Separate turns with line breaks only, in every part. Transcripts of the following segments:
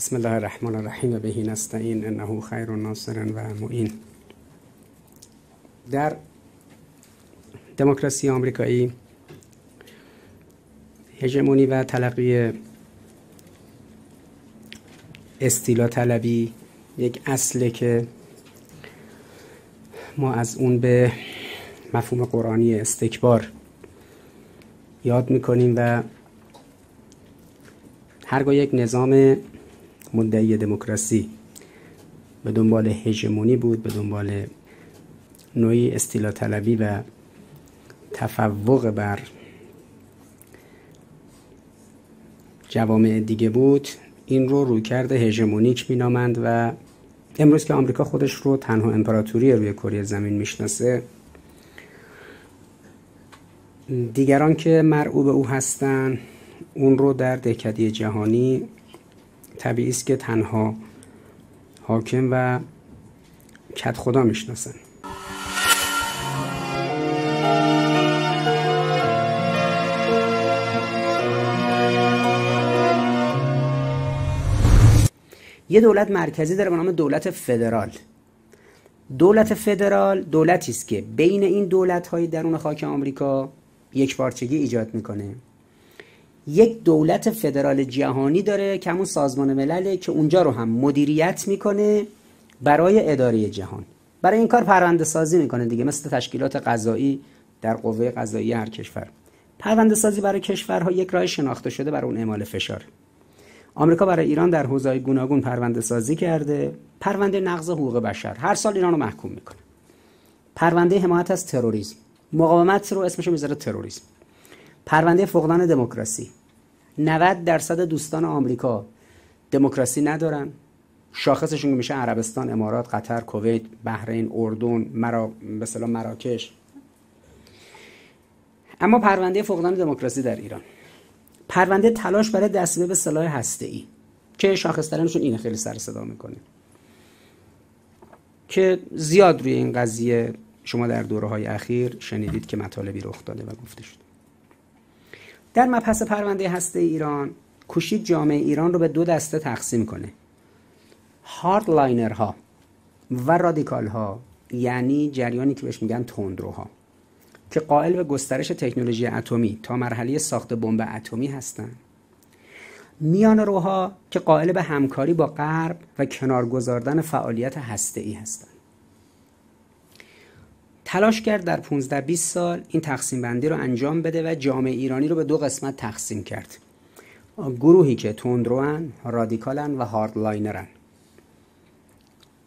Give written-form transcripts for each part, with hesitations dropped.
بسم الله الرحمن الرحیم و به نستعین انه خیر ناصر و معین. در دموکراسی آمریکایی هژمونی و تلقی استیلا طلبی یک اصله که ما از اون به مفهوم قرآنی استکبار یاد میکنیم و هرگاه یک نظام مدعی دموکراسی به دنبال هژمونی بود، به دنبال نوعی استیلا طلبی و تفوق بر جوامع دیگه بود، این رو رویکرد هژمونیک مینامند و امروز که آمریکا خودش رو تنها امپراتوری روی کره زمین میشناسه، دیگران که مرعوب او هستن اون رو در دهکده جهانی طبیعی است که تنها حاکم و کدخدا میشناسن. یه دولت مرکزی داره به نام دولت فدرال. دولت فدرال دولتی است که بین این دولت‌های درون خاک آمریکا یکپارچگی ایجاد میکنه. یک دولت فدرال جهانی داره که همون سازمان ملله که اونجا رو هم مدیریت میکنه برای اداره جهان. برای این کار پرونده سازی میکنه دیگه، مثل تشکیلات قضایی در قوه قضایی هر کشور. پرونده سازی برای کشورها یک راه شناخته شده برای اون اعمال فشار. آمریکا برای ایران در حوزه‌های گوناگون پرونده سازی کرده. پرونده نقض حقوق بشر هر سال ایران رو محکوم میکنه. پرونده حمایت از تروریسم، مقاومت رو اسمش میذاره تروریسم. پرونده فقدان دموکراسی. 90% دوستان آمریکا دموکراسی ندارن. شاخصشون میشه عربستان، امارات، قطر، کویت، بحرین، اردن، به اصطلاح مراکش. اما پرونده فقدان دموکراسی در ایران، پرونده تلاش برای دستیابی به سلاح هسته‌ای که شاخص‌ترینشون اینه، خیلی سر صدا میکنه که زیاد روی این قضیه شما در دوره‌های اخیر شنیدید که مطالبی رخ داده و گفته شد. در مبحث پرونده هسته ایران کوشید جامعه ایران رو به دو دسته تقسیم کنه: هاردلاینرها و رادیکالها، یعنی جریانی که بهش میگن تندروها که قائل به گسترش تکنولوژی اتمی تا مرحله ساخت بمب اتمی هستند. میان روها که قائل به همکاری با غرب و کنار گذاردن فعالیت هسته‌ای هستند. تلاش کرد در 15-20 سال این تقسیم بندی رو انجام بده و جامعه ایرانی رو به دو قسمت تقسیم کرد: گروهی که تندروان، رادیکالن و هاردلاینرن.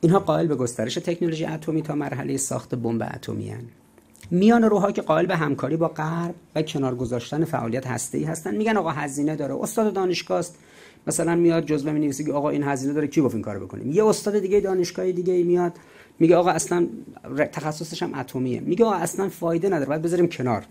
اینها قائل به گسترش تکنولوژی اتمی تا مرحله ساخت بمب اتمی هستند. میان روها که قائل به همکاری با غرب و کنار گذاشتن فعالیت هسته‌ای هستن. میگن آقا هزینه داره. استاد دانشگاه است، مثلا میاد جزوه می‌نویسه که آقا این هزینه داره، کی گفت این کارو بکنیم؟ یه استاد دیگه دانشگاه دیگه میاد میگه آقا اصلا تخصصش هم اتمیه، میگه آقا اصلا فایده نداره، باید بذاریم کنار.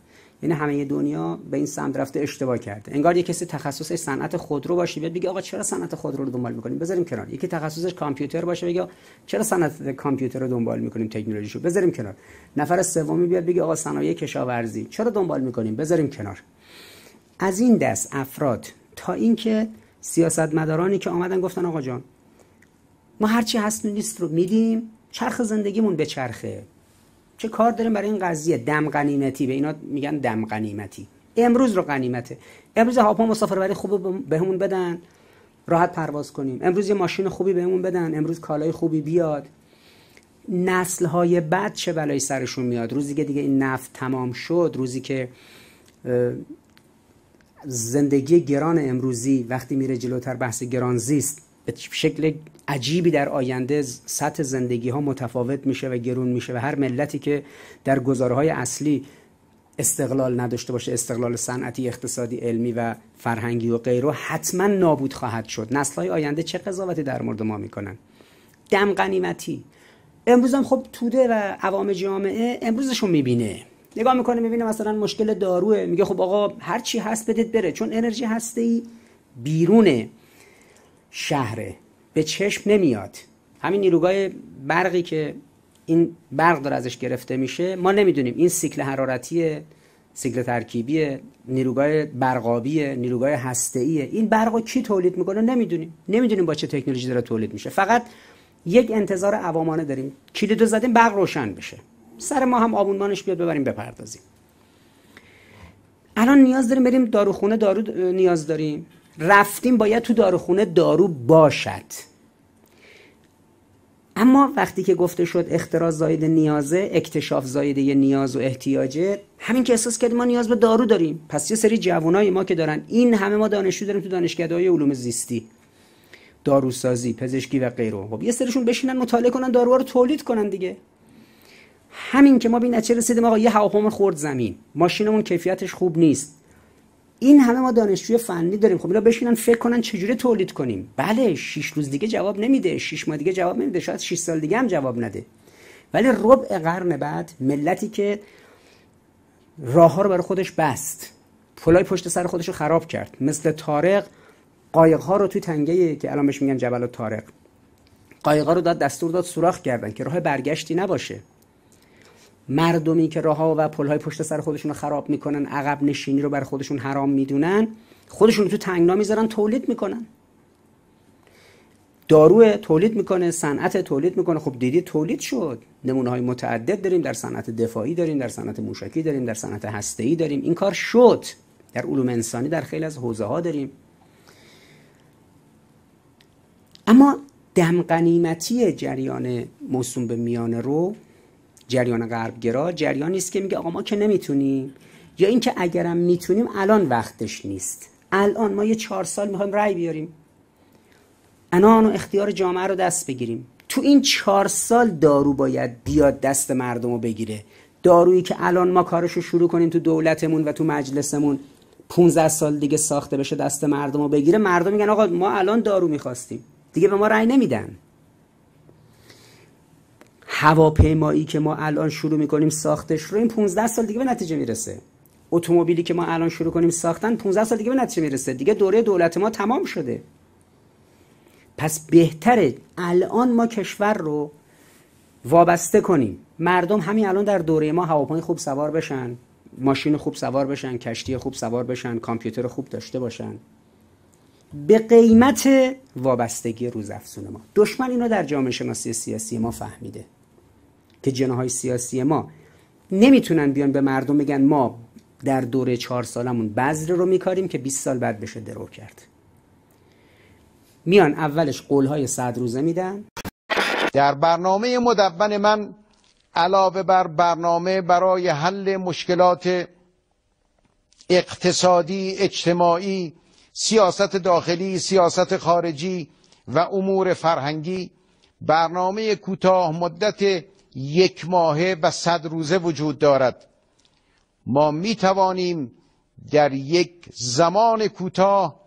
یعنی همه دنیا به این سمت رفته، اشتباه کرده. انگار یه کسی تخصصش صنعت خودرو باشه بیاد بگه آقا چرا صنعت خودرو رو دنبال می‌کنیم، بذاریم کنار. یکی تخصصش کامپیوتر باشه بگه چرا صنعت کامپیوتر رو دنبال می‌کنیم، تکنولوژیشو بذاریم کنار. نفر سومی بیاد بگه آقا صنایع کشاورزی چرا دنبال می‌کنیم، بذاریم کنار. از این دست افراد تا اینکه سیاستمدارانی که آمدن گفتن آقا جان ما هر چی هست نیست رو میدیم، چرخ زندگیمون به چرخه، چه کار داریم برای این قضیه؟ دم غنیمتی، به اینا میگن دم غنیمتی. امروز رو غنیمته. امروز هواپیما مسافربری خوب بهمون بدن، راحت پرواز کنیم. امروز یه ماشین خوبی بهمون بدن، امروز کالای خوبی بیاد. نسل‌های بعد چه بلایی سرشون میاد روزی که دیگه این نفت تمام شد، روزی که زندگی گران امروزی وقتی میره جلوتر، بحث گرانزیست به شکل عجیبی در آینده سطح زندگی ها متفاوت میشه و گرون میشه و هر ملتی که در گزارهای اصلی استقلال نداشته باشه، استقلال صنعتی، اقتصادی، علمی و فرهنگی و غیره، حتما نابود خواهد شد. نسل‌های آینده چه قضاوتی در مورد ما میکنن؟ دم غنیمتی. امروز هم خب توده و عوام جامعه امروزشون میبینه، نگاه میکنه میبینه مثلا مشکل داروه، میگه خب آقا هر چی هست بدید بره، چون انرژی هسته‌ای بیرون شهره، به چشم نمیاد. همین نیروگاه برقی که این برق داره ازش گرفته میشه، ما نمیدونیم این سیکل حرارتی سیکل ترکیبی، نیروگاه برقابی، نیروگاه هسته‌ای. این برقو کی تولید میکنه نمیدونیم با چه تکنولوژی داره تولید میشه. فقط یک انتظار عوامانه داریم کلیدو زدیم برق روشن بشه، سر ما هم آبونمانش بیاد ببریم بپردازیم. الان نیاز داریم بریم داروخونه، دارو نیاز داریم، رفتیم باید تو داروخونه دارو باشد. اما وقتی که گفته شد اختراع زاید نیازه، اکتشاف زایده یه نیاز و احتیاجه، همین که احساس کردیم ما نیاز به دارو داریم، پس یه سری جوانای ما که دارن، این همه ما دانشجو داریم تو دانشگاه‌های علوم زیستی، داروسازی، پزشکی و غیره، خب یه سریشون بشینن مطالعه کنن داروها رو تولید کنن دیگه. همین که ما به این نتیجه رسیدیم آقا یه هواپیما خورد زمین، ماشینمون کیفیتش خوب نیست، این همه ما دانشجوی فنی داریم، خب اینا بشینن فکر کنن چجوری تولید کنیم. بله 6 روز دیگه جواب نمیده، 6 ماه دیگه جواب نمیده، شاید 6 سال دیگه هم جواب نده، ولی ربع قرن بعد ملتی که راه‌ها رو برای خودش بست، پلای پشت سر خودش رو خراب کرد، مثل طارق قایق‌ها رو توی تنگه که الان بهش میگن جبل طارق، قایق‌ها رو دستور داد سوراخ کردن که راه برگشتی نباشه. مردمی که راه‌ها و پل‌های پشت سر خودشون رو خراب میکنن، عقب نشینی رو بر خودشون حرام میدونن، خودشون رو تو تنگنا میذارن تولید میکنن. دارو تولید میکنه، صنعت تولید میکنه. خب دیدی تولید شد، نمونه‌های متعدد داریم، در صنعت دفاعی داریم، در صنعت موشکی داریم، در صنعت هسته‌ای داریم، این کار شد. در علوم انسانی در خیلی از حوزه‌ها داریم. اما دم غنیمتی جریان موسوم به میانه رو، جریان غربگرا، جریانی است که میگه آقا ما که نمیتونیم، یا اینکه اگرم میتونیم الان وقتش نیست. الان ما یه 4 سال میخوایم رأی بیاریم، عنان و اختیار جامعه رو دست بگیریم. تو این 4 سال دارو باید بیاد دست مردم رو بگیره. دارویی که الان ما کارشو شروع کنیم تو دولتمون و تو مجلسمون 15 سال دیگه ساخته بشه دست مردم رو بگیره، مردم میگن آقا ما الان دارو میخواستیم، دیگه به ما رأی نمیدن. هواپیمایی که ما الان شروع میکنیم ساختش رو، این 15 سال دیگه به نتیجه میرسه. اتومبیلی که ما الان شروع کنیم ساختن 15 سال دیگه به نتیجه میرسه، دیگه دوره دولت ما تمام شده. پس بهتره الان ما کشور رو وابسته کنیم، مردم همین الان در دوره ما هواپیمای خوب سوار بشن، ماشین خوب سوار بشن، کشتی خوب سوار بشن، کامپیوتر خوب داشته باشن، به قیمت وابستگی روزافزون ما. دشمن اینو در جامعه شناسی سیاسی ما فهمیده که جناح‌های سیاسی ما نمیتونن بیان به مردم بگن ما در دوره 4 سالمون بذر رو میکاریم که 20 سال بعد بشه درو کرد. میان اولش قولهای 100 روزه میدن.
در برنامه مدون من علاوه بر برنامه برای حل مشکلات اقتصادی، اجتماعی، سیاست داخلی، سیاست خارجی و امور فرهنگی، برنامه کوتاه مدت 1 ماهه و 100 روزه وجود دارد. ما می توانیم در یک زمان کوتاه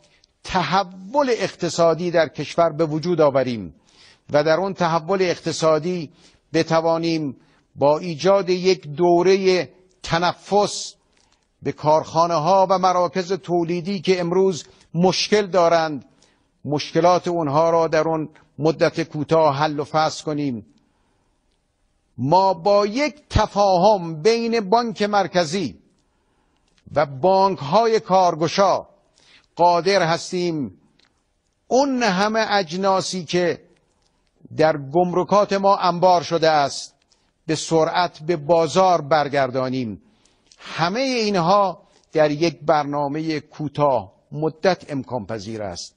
تحول اقتصادی در کشور به وجود آوریم و در اون تحول اقتصادی بتوانیم با ایجاد یک دوره تنفس به کارخانه ها و مراکز تولیدی که امروز مشکل دارند، مشکلات اونها را در اون مدت کوتاه حل و فصل کنیم. ما با یک تفاهم بین بانک مرکزی و بانک های کارگشا قادر هستیم اون همه اجناسی که در گمرکات ما انبار شده است به سرعت به بازار برگردانیم. همه اینها در یک برنامه کوتاه مدت امکان پذیر است.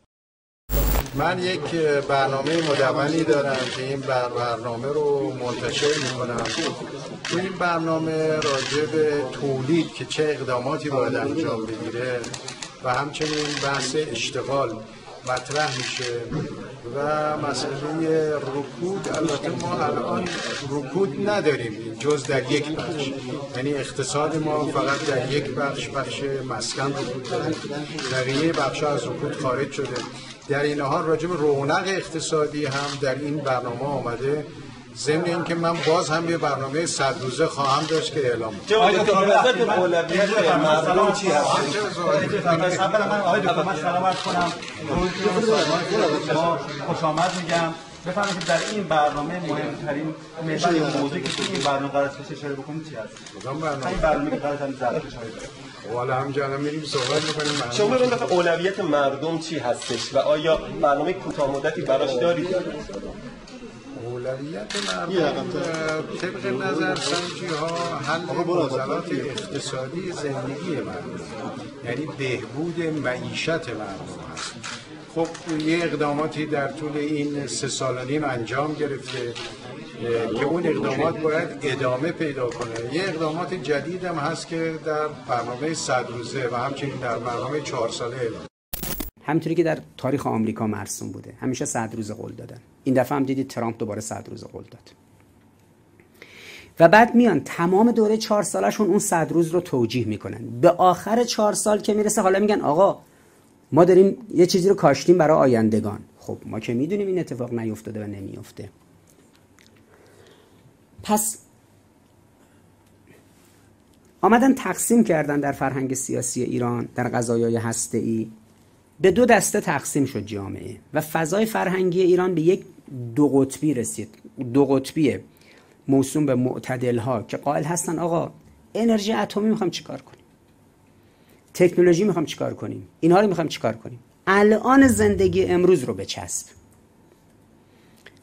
من یک برنامه مدونی دارم که این برنامه رو منتشر میکنم. تو این برنامه راجع به تولید که چه اقداماتی باید انجام بگیره و همچنین بحث اشتغال مطرح میشه و مسئله رکود. البته ما الان رکود نداریم جز در یک بخش، یعنی اقتصاد ما فقط در یک بخش مسکن رکود داره، بقیه بخش‌ها از رکود خارج شده. در این حال راجع به رونق اقتصادی هم در این برنامه آمده. ضمن اینکه من باز هم یه برنامه 100 روزه خواهم داشت که اعلام کنم.
آقای دکتر اولویت مردم چی هست؟ من سلام عرض کنم. ما خوش آمد میگم بفرمایید در این برنامه مهمترین محور یا موضوعی که توی این برنامه قرار است اشاره بکنید چی هست؟
کدام برنامه؟
این برنامه که قرار است در اشاره بکنید.
والا همینجا میریم صحبت می‌کنیم.
شما ببینید اولویت مردم چی هستش و آیا برنامه کوتاه مدتی براش دارید؟
اولویت مردم طبق نظرسنجی ها حل معضلات اقتصادی زندگی مردم، یعنی بهبود معیشت مردم هست. خب یه اقداماتی در طول این 3 سال و نیم انجام گرفته که اون اقدامات باید ادامه پیدا کنه. یه اقدامات جدید هم هست که در برنامه 100 روزه و همچنین در برنامه 4 ساله
همونطوری که در تاریخ آمریکا مرسوم بوده، همیشه 100 روز قول دادن. این دفعه هم دیدید ترامپ دوباره 100 روز قول داد. و بعد میان تمام دوره 4 سالشون اون 100 روز رو توجیه میکنن. به آخر 4 سال که میرسه حالا میگن آقا ما داریم یه چیزی رو کاشتیم برای آیندگان. خب ما که میدونیم این اتفاق نیفتاده و نمیفته. پس آمدن تقسیم کردن در فرهنگ سیاسی ایران در قضایای هسته‌ای. به 2 دسته تقسیم شد جامعه و فضای فرهنگی ایران به یک 2 قطبی رسید. 2 قطبی موسوم به معتدل ها که قائل هستن آقا انرژی اتمی میخوام چیکار کنیم، تکنولوژی میخوام چیکار کنیم، اینها رو میخوام چیکار کنیم، الان زندگی امروز رو بچسب.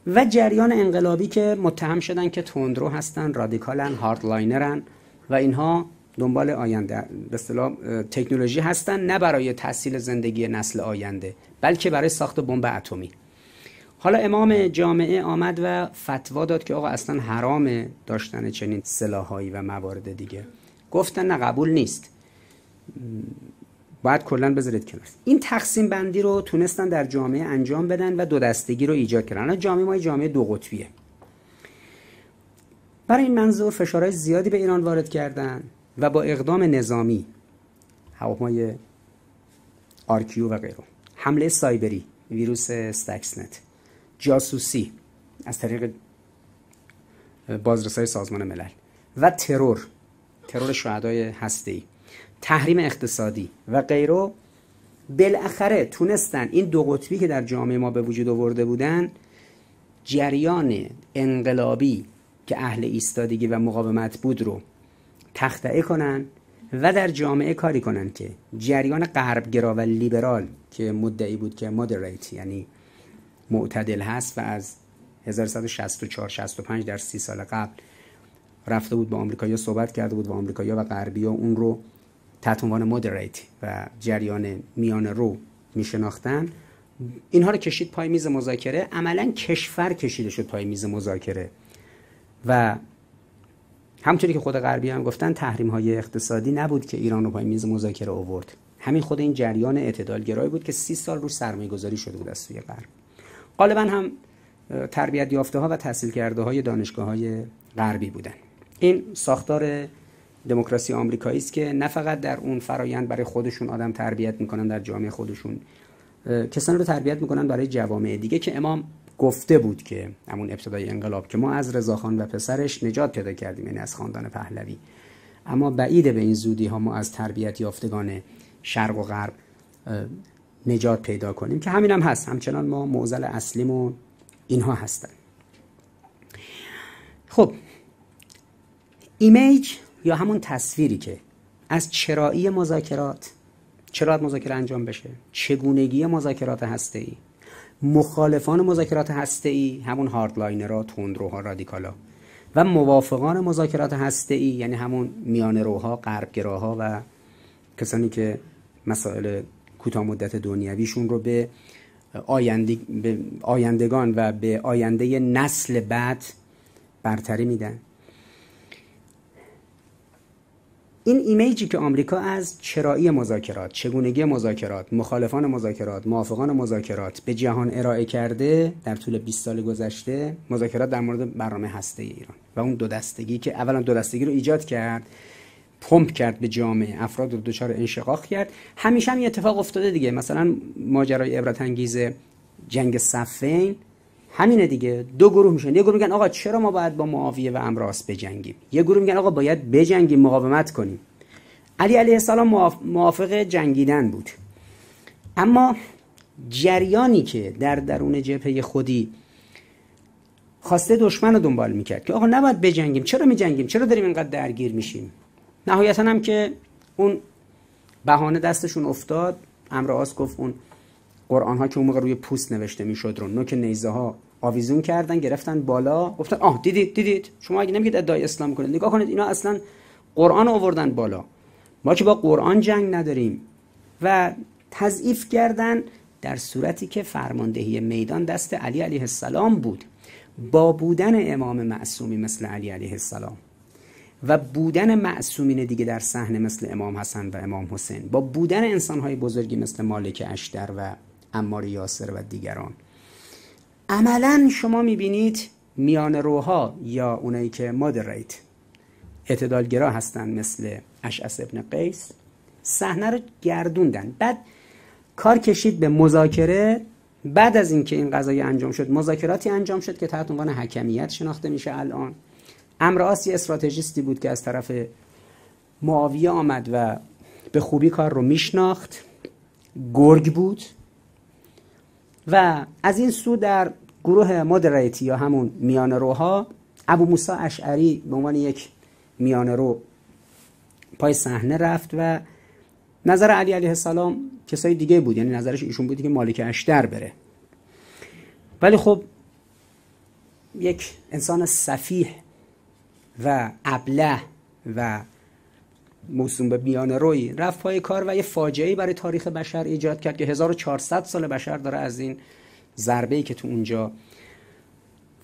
و جریان انقلابی که متهم شدن که تندرو هستن، رادیکالن، هاردلاینرن و اینها دنبال آینده به اصطلاح تکنولوژی هستن، نه برای تسهیل زندگی نسل آینده بلکه برای ساخت بمب اتمی. حالا امام جامعه آمد و فتوا داد که آقا اصلا حرام داشتن چنین سلاحایی و موارد دیگه. گفتن نه قبول نیست، باید کلا بذارید کنار. این تقسیم بندی رو تونستن در جامعه انجام بدن و 2 دستگی رو ایجاد کردن. جامعه ما جامعه 2 قطبیه. برای این منظور فشارهای زیادی به ایران وارد کردن و با اقدام نظامی، هواپیمای آرکیو و غیره، حمله سایبری، ویروس استاکسنت، جاسوسی از طریق بازرسای سازمان ملل و ترور شهدای هسته‌ای، تحریم اقتصادی و غیره، بالاخره تونستن این 2 قطبی که در جامعه ما به وجود آورده بودن جریان انقلابی که اهل ایستادگی و مقاومت بود رو تخطئه کنن و در جامعه کاری کنن که جریان غربگرا و لیبرال که مدعی بود که مودریت یعنی معتدل هست و از 1164-65 در 30 سال قبل رفته بود با آمریکایی‌ها صحبت کرده بود و آمریکایی‌ها و غربی‌ها اون رو تحت عنوان مودریت و جریان میانه رو میشناختن، اینها رو کشید پای میز مذاکره. عملاً کشور کشیده شد پای میز مذاکره و همونطوری که خود غربی هم گفتن تحریم‌های اقتصادی نبود که ایران رو پای میز مذاکره آورد، همین خود این جریان اعتدالگرایی بود که 30 سال روش سرمایه‌گذاری شده بود از سوی غرب. غالباً هم تربیت یافته‌ها و تحصیل کرده‌های دانشگاه‌های غربی بودن. این ساختار دموکراسی آمریکایی است که نه فقط در اون فرایند برای خودشون آدم تربیت میکنن، در جامعه خودشون کسانی رو تربیت میکنن برای جوامع دیگه که امام گفته بود که همون ابتدای انقلاب که ما از رضاخان و پسرش نجات پیدا کردیم، یعنی از خاندان پهلوی، اما بعیده به این زودی ها ما از تربیت یافتگان شرق و غرب نجات پیدا کنیم که همین هم هست. همچنان ما معضل اصلیمون اینها هستن. خب ایمیج یا همون تصویری که از چرایی مذاکرات، چرا مذاکره انجام بشه، چگونگی مذاکرات هسته‌ای، مخالفان مذاکرات هسته‌ای همون هاردلاینرها، تندروها، رادیکالا و موافقان مذاکرات هسته‌ای یعنی همون میانه‌روها، غربگراها و کسانی که مسائل کوتاه مدت دنیویشون رو به آیندگان و به آینده نسل بعد برتری میدن. این ایمیجی که آمریکا از چرایی مذاکرات، چگونگی مذاکرات، مخالفان مذاکرات، موافقان مذاکرات به جهان ارائه کرده در طول 20 سال گذشته، مذاکرات در مورد برنامه هسته ایران و اون 2 دستگی که اولا 2 دستگی رو ایجاد کرد، پمپ کرد به جامعه، افراد رو دچار انشقاق کرد. همیشه هم این اتفاق افتاده دیگه. مثلا ماجرای عبرت انگیز جنگ صفین همینه دیگه. 2 گروه میشن، یه گروه میگن آقا چرا ما باید با معاویه و عمرو بجنگیم، یه گروه میگن آقا باید بجنگیم، مقاومت کنیم. علی علیه السلام موافق جنگیدن بود، اما جریانی که در درون جبهه خودی خواسته دشمن رو دنبال میکرد که آقا نباید بجنگیم، چرا میجنگیم، چرا داریم اینقدر درگیر میشیم. نهایتا هم که اون بهانه دستشون افتاد. عمرو عاص گفت اون قرآن ها که اون موقع روی پوست نوشته میشد رو نوک نیزه ها آویزون کردن، گرفتن بالا، گفتن دیدید شما اگه نمیگید ادعای اسلام کنید، نگاه کنید اینا اصلا قرآن آوردن بالا، ما که با قرآن جنگ نداریم. و تضعیف کردن، در صورتی که فرماندهی میدان دست علی علیه السلام بود. با بودن امام معصومی مثل علی علیه السلام و بودن معصومین دیگه در صحنه مثل امام حسن و امام حسین، با بودن انسان‌های بزرگی مثل مالک اشتر و عمار یاسر و دیگران، عملاً شما می‌بینید میان روها یا اونایی که مودریت اعتدالگرا هستن مثل اشعث ابن قیس صحنه رو گردوندن. بعد کار کشید به مذاکره. بعد از اینکه این قضیه انجام شد، مذاکراتی انجام شد که تحت عنوان حکمیت شناخته میشه الان. عمرو عاص یه استراتژیستی بود که از طرف معاویه آمد و به خوبی کار رو میشناخت، گرگ بود. و از این سو در گروه مودریتی یا همون میانه روها ابو موسی اشعری به عنوان یک میانه رو پای صحنه رفت و نظر علی علیه السلام کسای دیگه بود، یعنی نظرش ایشون بود که مالک اشتر بره. ولی خب یک انسان سفیه و ابله و موسوم به میانه روی رفت پای کار و یه فاجعه‌ای برای تاریخ بشر ایجاد کرد که 1400 سال بشر داره از این ضربه‌ای که تو اونجا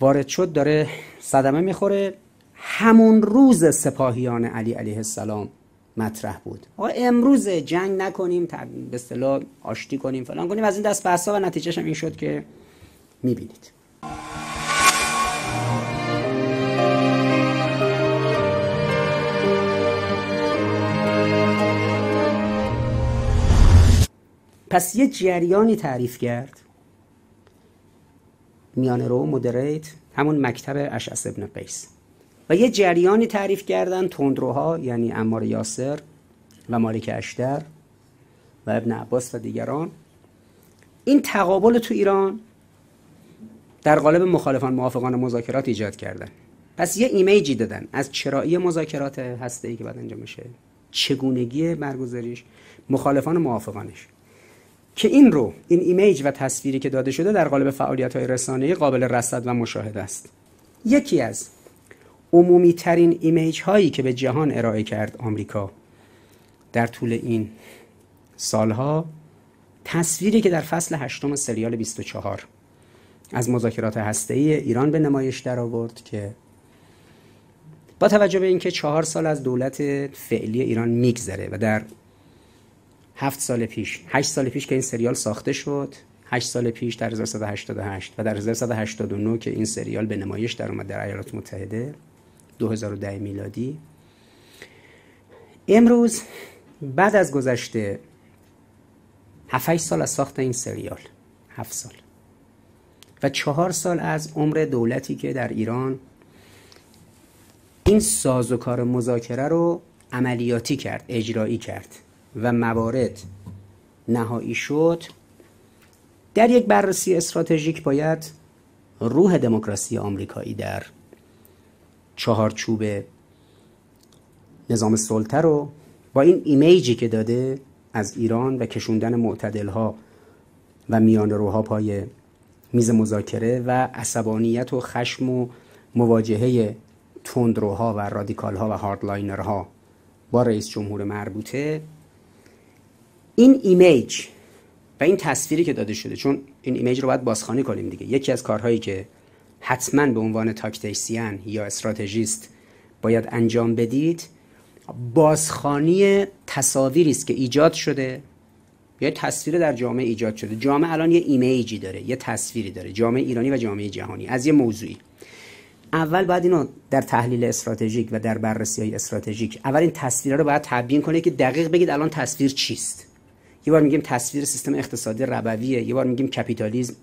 وارد شد داره صدمه میخوره. همون روز سپاهیان علی علیه السلام مطرح بود. آقا امروز جنگ نکنیم، به اصطلاح آشتی کنیم، فلان کنیم، از این دست بحثا، و نتیجهش هم این شد که میبینید. پس یه جریانی تعریف کرد میانه رو مودریت، همون مکتب اشعث ابن قیس، و یه جریانی تعریف کردن تندروها، یعنی عمار یاسر و مالک اشتر و ابن عباس و دیگران. این تقابل تو ایران در قالب مخالفان موافقان مذاکرات ایجاد کردن. پس یه ایمیجی دادن از چرایی مذاکرات هسته‌ای که بعد انجام میشه، چگونگی برگزاریش، مخالفان موافقانش، که این ایمیج و تصویری که داده شده در قالب فعالیت‌های رسانه‌ای قابل رصد و مشاهده است. یکی از عمومی ترین ایمیج هایی که به جهان ارائه کرد آمریکا در طول این سالها، تصویری که در فصل 8 سریال 24 از مذاکرات هسته‌ای ایران به نمایش در آورد که با توجه به اینکه 4 سال از دولت فعلی ایران میگذره و در 8 سال پیش که این سریال ساخته شد، 8 سال پیش در 1388 و در 1389 که این سریال به نمایش در اومد در ایالات متحده 2010 میلادی، امروز بعد از گذشته 7-8 سال از ساخت این سریال، 7 سال و 4 سال از عمر دولتی که در ایران این سازوکار مذاکره رو عملیاتی کرد، اجرایی کرد و موارد نهایی شد، در یک بررسی استراتژیک باید روح دموکراسی آمریکایی در چهارچوب نظام سلطه رو با این ایمیجی که داده از ایران و کشوندن معتدلها و میان روها پای میز مذاکره و عصبانیت و خشم و مواجهه تندروها و رادیکالها و هاردلاینرها با رئیس جمهور مربوطه، این ایمیج و این تصویری که داده شده، چون این ایمیج رو باید بازخوانی کنیم دیگه، یکی از کارهایی که حتما به عنوان تاکتیسیان یا استراتژیست باید انجام بدید، بازخوانی تصاویری است که ایجاد شده، یه تصویر در جامعه ایجاد شده. جامعه الان یه ایمیجی داره، یه تصویری داره، جامعه ایرانی و جامعه جهانی، از یه موضوعی. اول باید اینو در تحلیل استراتژیک و در بررسی‌های استراتژیک اول این تصویرها رو باید تبیین کنه که دقیق بگید الان تصویر چیست. یه بار میگیم تصویر سیستم اقتصادی ربویه، یه بار میگیم کپیتالیسم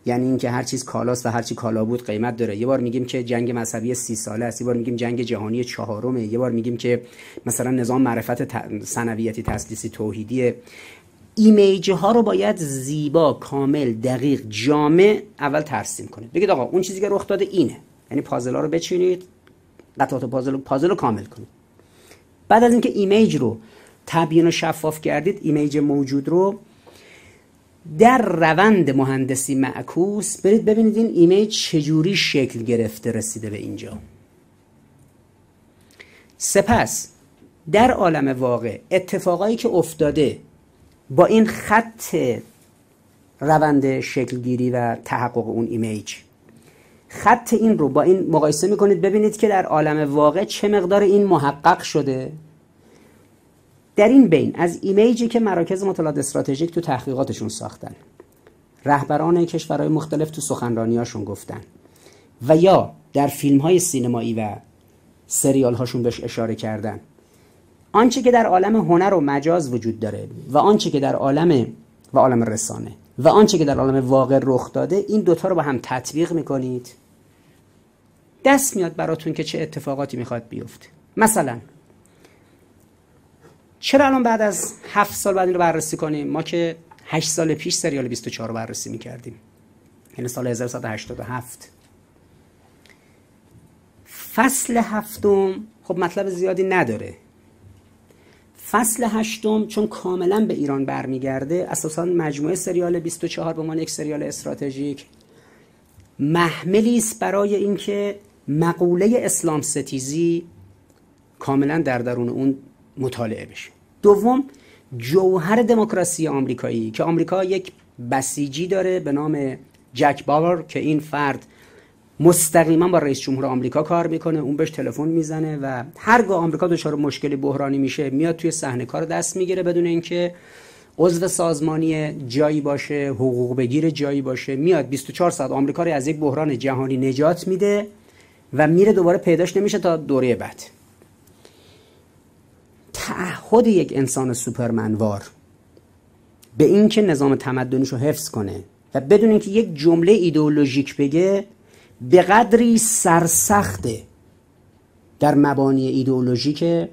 یعنی اینکه هر چیز کالاست و هر چی کالا بود قیمت داره، یه بار میگیم که جنگ مذهبی 30 ساله است، یه بار میگیم جنگ جهانی 4، یه بار میگیم که مثلا نظام معرفت ثانویتی تسلیسی توحیدیه. ایمیج ها رو باید زیبا، کامل، دقیق، جامع اول ترسیم کنید. بگید آقا اون چیزی که رخ داده اینه، یعنی پازل ها رو بچینید، قطعات پازل رو کامل کنید. بعد از اینکه ایمیج رو تبیین و شفاف کردید، ایمیج موجود رو در روند مهندسی معکوس برید ببینید این ایمیج چجوری شکل گرفته رسیده به اینجا. سپس در عالم واقع اتفاقایی که افتاده با این خط روند شکلگیری و تحقق اون ایمیج، خط این رو با این مقایسه میکنید ببینید که در عالم واقع چه مقدار این محقق شده. در این بین از ایمیجی که مراکز مطالعات استراتژیک تو تحقیقاتشون ساختن، رهبران کشورهای مختلف تو سخنرانیاشون گفتن و یا در فیلم‌های سینمایی و سریال هاشون بهش اشاره کردن، آنچه که در عالم هنر و مجاز وجود داره و آنچه که در عالم رسانه و آنچه که در عالم واقع رخ داده، این دوتا رو با هم تطبیق میکنید، دست میاد براتون که چه اتفاقاتی میخواد بیفته. مثلا چرا الان بعد از 7 سال بعد این رو بررسی کنیم؟ ما که 8 سال پیش سریال 24 رو بررسی میکردیم، یعنی سال 1987. فصل 7 خب مطلب زیادی نداره. فصل 8 چون کاملا به ایران برمیگرده، اساسا مجموعه سریال 24 به عنوان یک سریال استراتژیک محملی است برای اینکه مقوله اسلام ستیزی کاملا در درون اون مطالعه بشه. دوم، جوهر دموکراسی آمریکایی که آمریکا یک بسیجی داره به نام جک باور که این فرد مستقیما با رئیس جمهور آمریکا کار میکنه، اون بهش تلفن میزنه و هرگاه آمریکا دچار مشکلی بحرانی میشه میاد توی صحنه کار دست میگیره بدون اینکه عضو سازمانی جایی باشه، حقوق بگیر جایی باشه، میاد 24 ساعت آمریکا رو از یک بحران جهانی نجات میده و میره دوباره پیداش نمیشه تا دوره بعد. تعهد یک انسان سوپرمنوار به این که نظام تمدنیش رو حفظ کنه و بدون اینکه یک جمله ایدئولوژیک بگه، به قدری سرسخته در مبانی ایدئولوژیک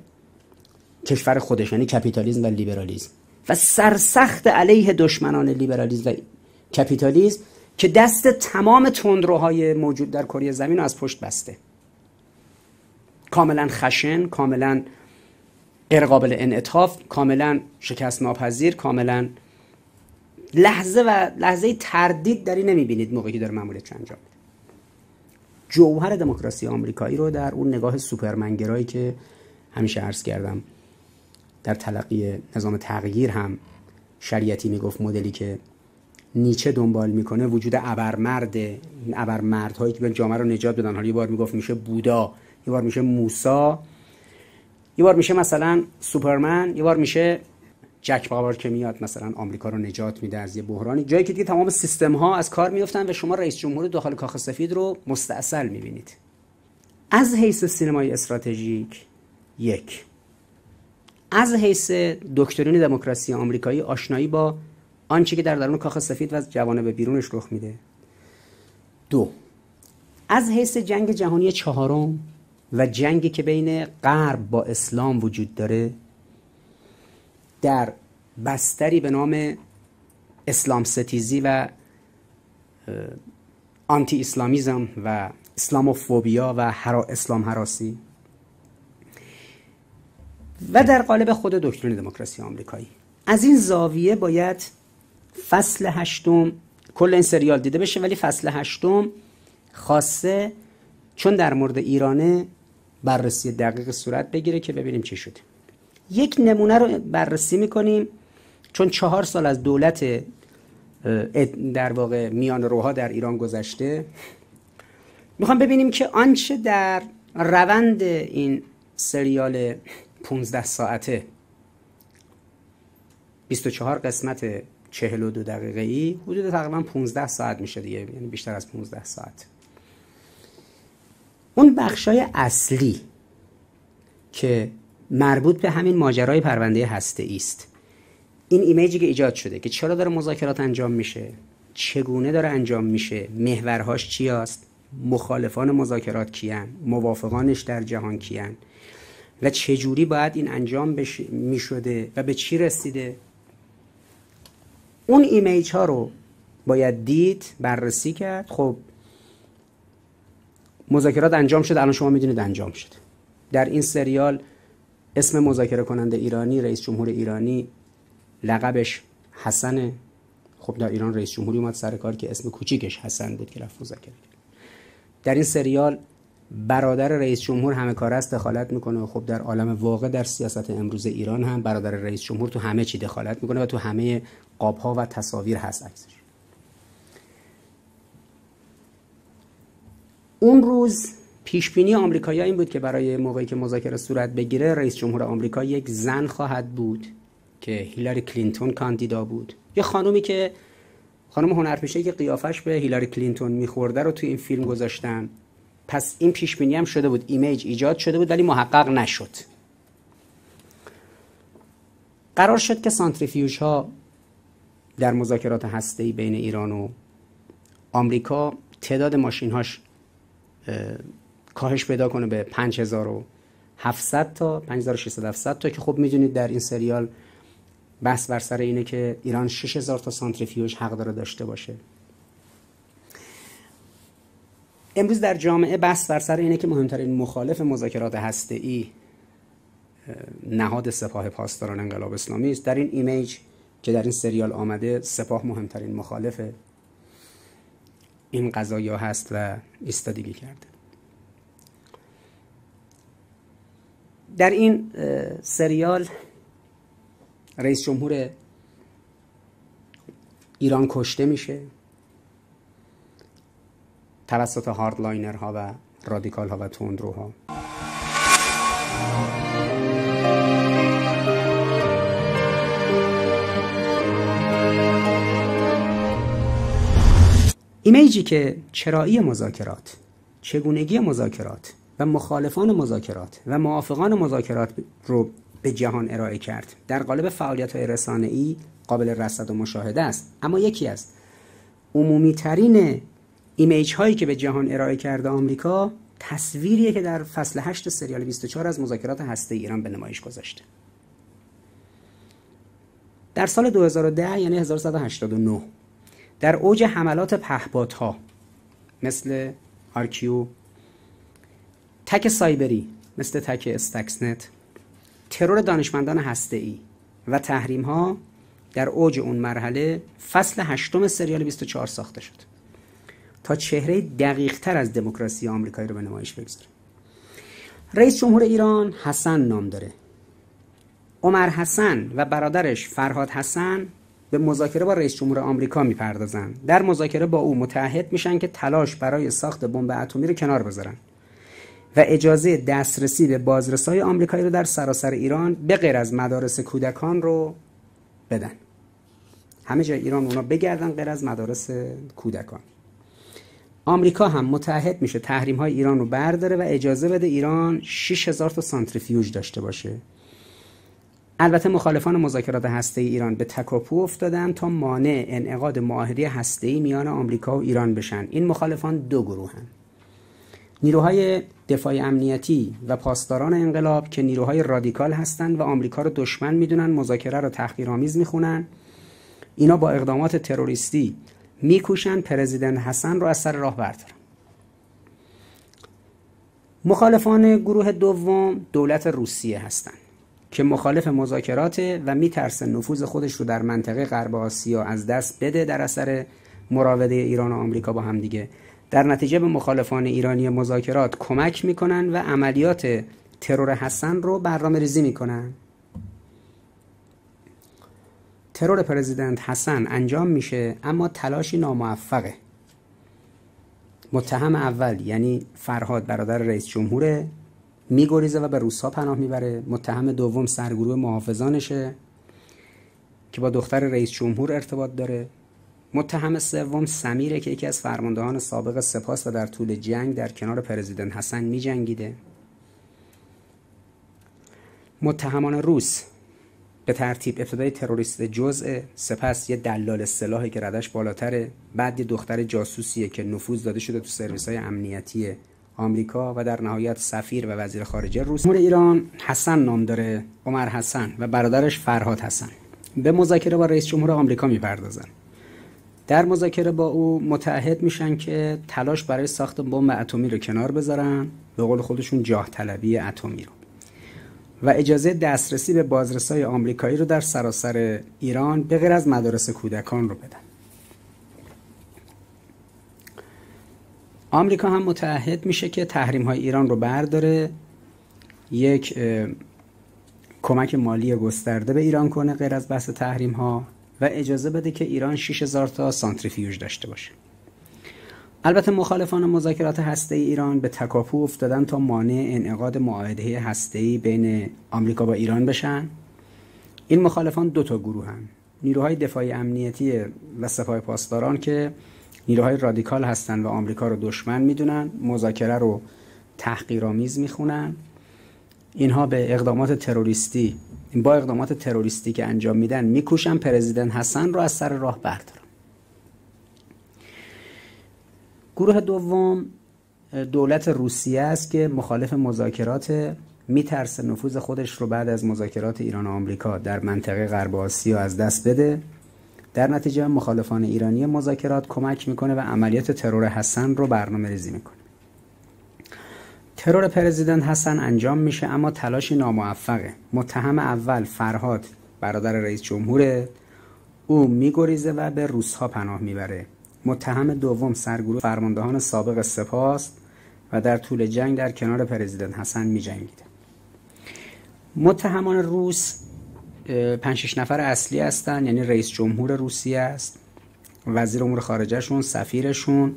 کشور خودش، یعنی کپیتالیسم و لیبرالیسم، و سرسخت علیه دشمنان لیبرالیسم و کپیتالیسم که دست تمام تندروهای موجود در کره زمین رو از پشت بسته. کاملا خشن، کاملا غیر قابل انعطاف، کاملا شکست ناپذیر، کاملا لحظه تردید در این نمیبینید موقعی که داره ماموریت انجام میده. جوهر دموکراسی آمریکایی رو در اون نگاه سوپرمنگرایی که همیشه عرض کردم در تلقی نظام تغییر هم شریعتی میگفت مدلی که نیچه دنبال میکنه، وجود ابرمردهایی که به جامعه رو نجات بدن. حالا یه بار میگفت میشه بودا، یه بار میشه موسی، یه بار میشه مثلا سوپرمن، یه بار میشه جک باور که میاد مثلا آمریکا رو نجات میده از یه بحرانی، جایی که دیگه تمام سیستم ها از کار میافتن و شما رئیس جمهور داخل کاخ سفید رو مستاصل میبینید. از حیث سینمای استراتژیک، یک، از حیث دکترین دموکراسی آمریکایی آشنایی با آنچه که در درون کاخ سفید و از جوانب بیرونش رخ میده. دو، از حیث جنگ جهانی چهارم و جنگی که بین غرب با اسلام وجود داره در بستری به نام اسلام ستیزی و آنتی اسلامیزم و اسلاموفوبیا و اسلام هراسی، و در قالب خود دکترین دموکراسی آمریکایی. از این زاویه باید فصل 8 کل این سریال دیده بشه، ولی فصل 8 خاصه چون در مورد ایرانه بررسی دقیق صورت بگیره که ببینیم چی شده. یک نمونه رو بررسی میکنیم چون 4 سال از دولت در واقع میان روها در ایران گذشته. میخوام ببینیم که آنچه در روند این سریال 15 ساعته 24 قسمت 42 دقیقه‌ای حدود تقریبا 15 ساعت میشه دیگه، یعنی بیشتر از 15 ساعت. اون بخشای اصلی که مربوط به همین ماجرای پرونده هسته‌ای است، این ایمیجی که ایجاد شده که چرا داره مذاکرات انجام میشه، چگونه داره انجام میشه، محورهاش چی است، مخالفان مذاکرات کیان، موافقانش در جهان کیان و چجوری باید این انجام میشده و به چی رسیده. اون ایمیج ها رو باید دید، بررسی کرد. خب مذاکرات انجام شد، الان شما میدونید انجام شد. در این سریال اسم مذاکره کننده ایرانی، رئیس جمهور ایرانی، لقبش حسنه. خب در ایران رئیس جمهوری اومد سر کار که اسم کوچیکش حسن بود که رفت مذاکره کرد. در این سریال برادر رئیس جمهور همه کاره است دخالت میکنه. خب در عالم واقع در سیاست امروز ایران هم برادر رئیس جمهور تو همه چی دخالت میکنه و تو همه قاب‌ها و تصاویر هست عکسش. اون روز پیشبینی آمریکایی‌ها این بود که برای موقعی که مذاکره صورت بگیره رئیس جمهور آمریکا یک زن خواهد بود که هیلاری کلینتون کاندیدا بود. یه خانومی که خانم هنرپیشه‌ای که قیافش به هیلاری کلینتون میخورده رو تو این فیلم گذاشتن. پس این پیشبینی هم شده بود، ایمیج ایجاد شده بود ولی محقق نشد. قرار شد که سانتریفیوژ ها در مذاکرات هسته‌ای بین ایران و آمریکا تعداد ماشین هاش کاهش پیدا کنه به 5700 تا 5600 تا که خب میدونید در این سریال بحث بر سر اینه که ایران 6000 تا سانتریفیوژ حق داره داشته باشه. امروز در جامعه بحث بر سر اینه که مهمترین مخالف مذاکرات هسته‌ای نهاد سپاه پاسداران انقلاب اسلامی است. در این ایمیج که در این سریال آمده سپاه مهمترین مخالف این قضایا هست و ایستادگی کرده. در این سریال رئیس جمهور ایران کشته میشه توسط هاردلاینرها و رادیکالها و تندروها. ایمیجی که چرایی مذاکرات، چگونگی مذاکرات و مخالفان مذاکرات و موافقان مذاکرات رو به جهان ارائه کرد در قالب فعالیت‌های رسانه‌ای قابل رصد و مشاهده است. اما یکی از عمومی ترین ایمیج هایی که به جهان ارائه کرده آمریکا تصویریه که در فصل 8 سریال 24 از مذاکرات هسته‌ای ایران به نمایش گذاشته. در سال 2010 یعنی 1189 در اوج حملات پهپادها مثل آرکیو، تک سایبری مثل تک استکسنت، ترور دانشمندان هسته‌ای و تحریم‌ها در اوج اون مرحله فصل 8 سریال 24 ساخته شد تا چهره دقیق‌تر از دموکراسی آمریکایی رو به نمایش بگذاره. رئیس جمهور ایران حسن نام داره. عمر حسن و برادرش فرهاد حسن به مذاکره با رئیس جمهور آمریکا میپردازن. در مذاکره با او متعهد میشن که تلاش برای ساخت بمب اتمی رو کنار بذارن و اجازه دسترسی به بازرسای آمریکایی رو در سراسر ایران به غیر از مدارس کودکان رو بدن. همه جای ایران اونا بگردن غیر از مدارس کودکان. آمریکا هم متعهد میشه تحریم‌های ایران رو برداره و اجازه بده ایران 6000 تا سانتریفیوژ داشته باشه. البته مخالفان مذاکرات هسته‌ای ایران به تکاپو افتادن تا مانع انعقاد معاهده هسته‌ای میان آمریکا و ایران بشن. این مخالفان دو گروهن. نیروهای دفاع امنیتی و پاسداران انقلاب که نیروهای رادیکال هستند و آمریکا رو دشمن میدونن، مذاکره رو تحقیرآمیز میخونن. اینا با اقدامات تروریستی میکوشن پرزیدنت حسن رو از سر راه بردارن. مخالفان گروه دوم دولت روسیه هستند که مخالف مذاکراته و میترسه نفوذ خودش رو در منطقه غرب آسیا از دست بده در اثر مراوده ایران و آمریکا با هم دیگه. در نتیجه به مخالفان ایرانی مذاکرات کمک میکنن و عملیات ترور حسن رو برنامه‌ریزی میکنن. ترور پرزیدنت حسن انجام میشه اما تلاشی ناموفقه. متهم اول یعنی فرهاد برادر رئیس جمهور میگریزه و به روس‌ها پناه میبره. متهم دوم سرگروه محافظانشه که با دختر رئیس جمهور ارتباط داره. متهم سوم سمیره که یکی از فرماندهان سابق سپاس و در طول جنگ در کنار پرزیدنت حسن میجنگیده. متهمان روس به ترتیب ابتدای تروریست جزء، سپس یه دلال سلاحی که ردش بالاتره، بعد یه دختر جاسوسیه که نفوذ داده شده تو سرویس‌های امنیتی آمریکا و در نهایت سفیر و وزیر خارجه روس. جمهور ایران حسن نام داره، عمر حسن، و برادرش فرهاد حسن. به مذاکره با رئیس جمهور آمریکا میپردازن. در مذاکره با او متعهد میشن که تلاش برای ساخت بمب اتمی رو کنار بذارن، به قول خودشون جاه طلبی اتمی رو، و اجازه دسترسی به بازرسای آمریکایی رو در سراسر ایران به غیر از مدارس کودکان رو بدن. آمریکا هم متعهد میشه که تحریم‌های ایران رو برداره، یک کمک مالی گسترده به ایران کنه غیر از بحث تحریم‌ها، و اجازه بده که ایران 6000 تا سانتریفیوژ داشته باشه. البته مخالفان مذاکرات هسته‌ای ایران به تکاپو افتادن تا مانع انعقاد معاهده هسته‌ای بین آمریکا با ایران بشن. این مخالفان دو تا گروهن: نیروهای دفاعی امنیتی و سپاه پاسداران که نیروهای رادیکال هستن و آمریکا رو دشمن میدونن، مذاکره رو تحقیرآمیز میخونن. اینها به اقدامات تروریستی که انجام میدن میکوشن پرزیدنت حسن رو از سر راه بردارن. گروه دوم دولت روسیه است که مخالف مذاکرات، میترسه نفوذ خودش رو بعد از مذاکرات ایران و آمریکا در منطقه غرب آسیا از دست بده. در نتیجه مخالفان ایرانی مذاکرات کمک میکنه و عملیات ترور حسن رو برنامه‌ریزی میکنه. ترور پرزیدنت حسن انجام میشه اما تلاشی ناموفقه. متهم اول فرهاد برادر رئیس جمهوره، او میگریزه و به روس‌ها پناه میبره. متهم دوم سرگروه فرماندهان سابق سپاه است و در طول جنگ در کنار پرزیدنت حسن میجنگیده. متهمان روس 5-6 نفر اصلی هستن، یعنی رئیس جمهور روسیه است، وزیر امور خارجه شون، سفیرشون،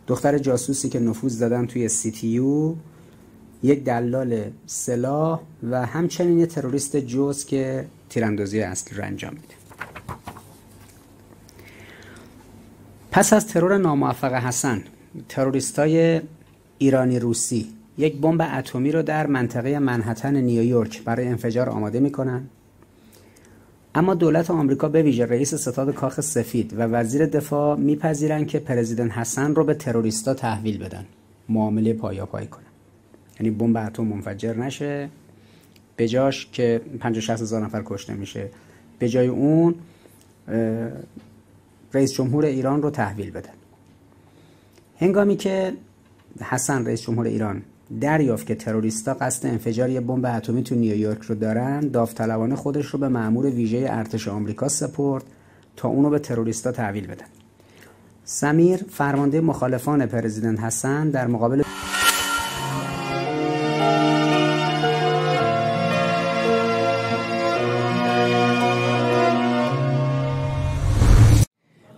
دختر جاسوسی که نفوذ دادن توی CTU، یک دلال سلاح و همچنین یک تروریست جوز که تیراندازی اصلی رو انجام میده. پس از ترور ناموفق حسن، تروریستای ایرانی روسی یک بمب اتمی رو در منطقه منهتن نیویورک برای انفجار آماده میکنن. اما دولت آمریکا به ویژه رئیس ستاد کاخ سفید و وزیر دفاع میپذیرن که پرزیدنت حسن رو به تروریستا تحویل بدن، معامله پایاپای کنن، یعنی بمب اتم منفجر نشه، به جاش که 50-60 هزار نفر کشته میشه، به جای اون رئیس جمهور ایران رو تحویل بدن. هنگامی که حسن رئیس جمهور ایران دریافت که تروریستا قصد انفجار یه بمب اتمی تو نیویورک رو دارن، داوطلبانه خودش رو به مأمور ویژه ارتش آمریکا سپرد تا اونو به تروریستا تحویل بدن. سمیر فرمانده مخالفان پرزیدنت حسن در مقابل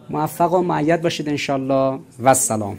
موفق و مؤید باشید انشالله و السلام.